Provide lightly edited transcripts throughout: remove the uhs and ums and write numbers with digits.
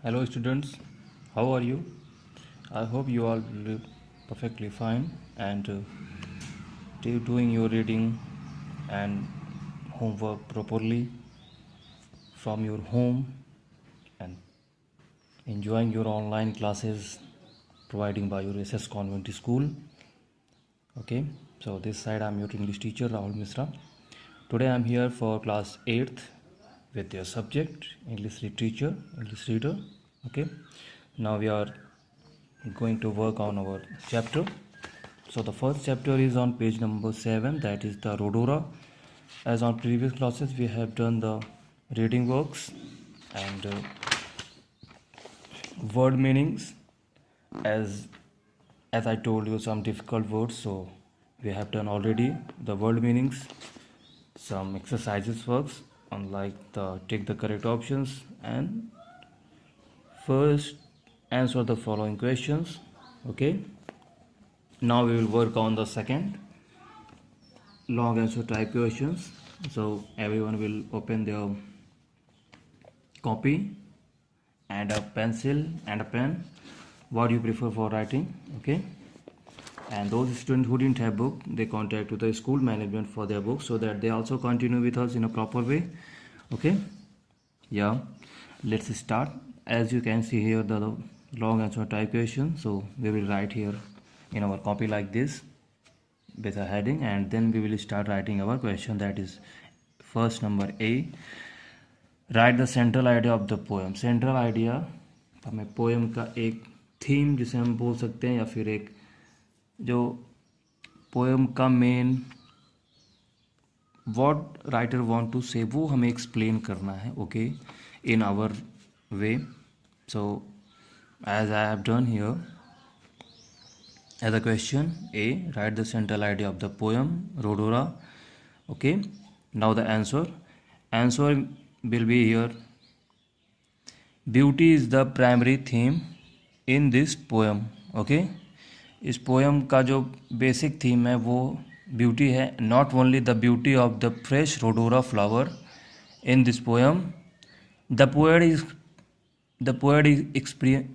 Hello students, how are you? I hope you all will be perfectly fine and doing your reading and homework properly from your home and enjoying your online classes providing by your SS Convent School. Okay, so this side I'm your English teacher Rahul Misra. Today I'm here for class 8th with your subject English literature, English reader. Okay, now we are going to work on our chapter. So the first chapter is on page number 7, that is the Rhodora. As on previous classes we have done the reading works and word meanings. As I told you, some difficult words, so we have done already the word meanings, some exercises works unlike the take the correct options and first answer the following questions. Okay, now we will work on the second long answer type questions. So everyone will open their copy and a pencil and a pen, what you prefer for writing. Okay, and those students who didn't have book, they contact to the school management for their book so that they also continue with us in a proper way. Okay, yeah, let's start. As you can see here, the long answer type question, so we will write here in our copy like this with a heading, and then we will start writing our question. That is first number A, right the central idea of the poem. Central idea हमें poem का एक theme जिसे हम बोल सकते हैं, या फिर एक जो पोएम का main what writer want to say, वो हमें एक्सप्लेन करना है. Okay, in our way. So as I have done here as a question A, write the central idea of the poem Rhodora. Okay, now the answer will be here. Beauty is the primary theme in this poem. Okay, इस poem का जो basic theme है वो beauty है. Not only the beauty of the fresh rhodora flower in this poem, the poet is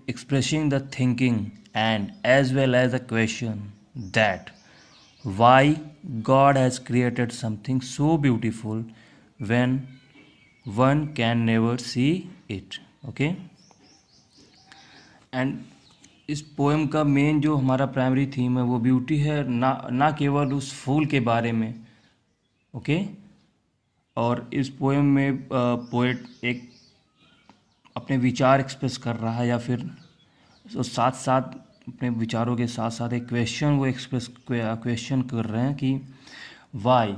expressing the thinking and as well as a question that why God has created something so beautiful when one can never see it. Okay, and इस poem का main जो हमारा primary theme है वो beauty है, ना केवल उस फूल के बारे में. ओके, और इस पोएम में पोएट एक अपने विचार एक्सप्रेस कर रहा है, या फिर तो साथ साथ अपने विचारों के साथ साथ एक क्वेश्चन वो क्वेश्चन कर रहे हैं कि वाई,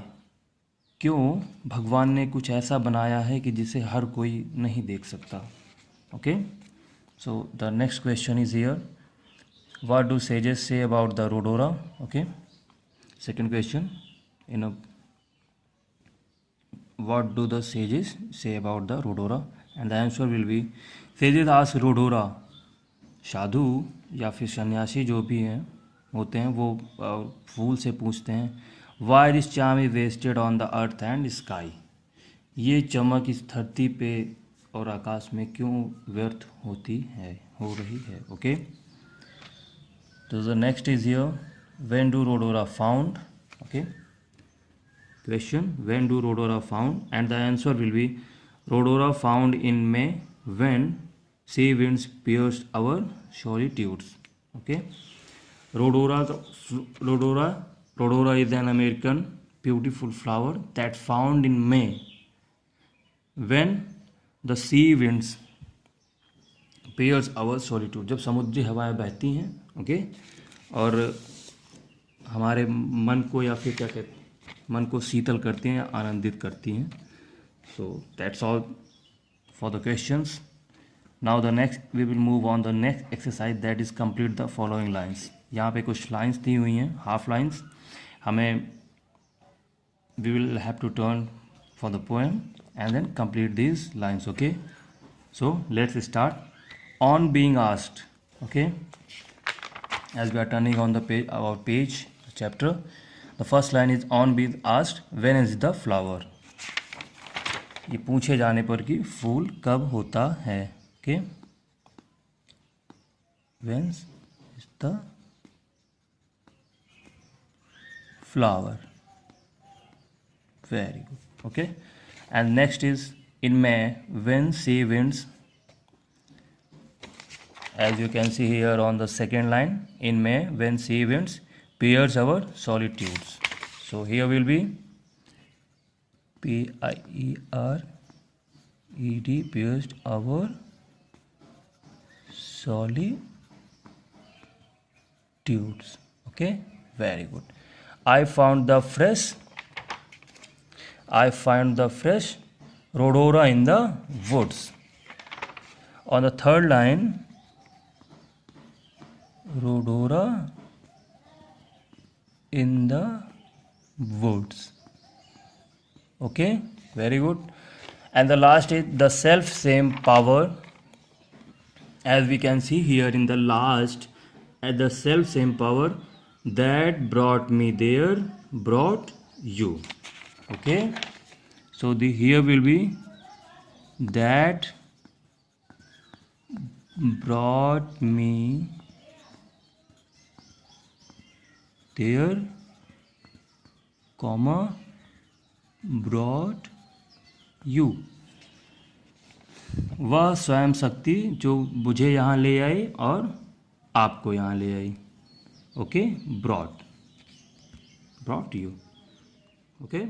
क्यों भगवान ने कुछ ऐसा बनाया है कि जिसे हर कोई नहीं देख सकता. Okay, so the next question is here, what do sages say about the rhodora. Okay, second question in a what do the sages say about the rhodora, and the answer will be sages ask rhodora. साधु या फिर सन्यासी जो भी हैं होते हैं वो फूल से पूछते हैं, why this charm is wasted on the earth and sky, ये चमक इस धरती पे और आकाश में क्यों व्यर्थ हो रही है. ओके, तो the next is here, when do rhodora found. Okay, question when do rhodora found, and the answer will be rhodora found in May when sea winds pierced our solitudes. Okay, Rhodora is an American beautiful flower that found in May when the sea winds pierce our solitude. जब समुद्री हवाएं बहती हैं. Okay, और हमारे मन को या फिर क्या कहते मन को शीतल करती हैं, आनंदित करती हैं. So that's all for the questions. Now the next we will move on the next exercise, that is complete the following lines. यहाँ पे कुछ लाइन्स दी हुई हैं, हाफ लाइन्स. हमें we will have to turn for the poem and then complete these lines. Okay, so let's start. On being asked. Okay, as we are turning on the page, our page chapter, the first line is on being asked when is the flower. ये पूछे जाने पर कि फूल कब होता है. Okay, whence is the flower. Very good. Okay, and next is in May, when sea winds, as you can see here on the second line, in May when sea winds pierce our solitudes. So here will be PIERED, pierced our solitudes. Okay, very good. I found the fresh rhodora in the woods. On the third line, rhodora in the woods. Okay, very good. And the last is the self same power. As we can see here in the last, at the self same power that brought me there brought you. Okay, so the here will be that brought me there, comma, brought you. वह स्वयं शक्ति जो मुझे यहाँ ले आई और आपको यहाँ ले आई. Okay, brought you. Okay.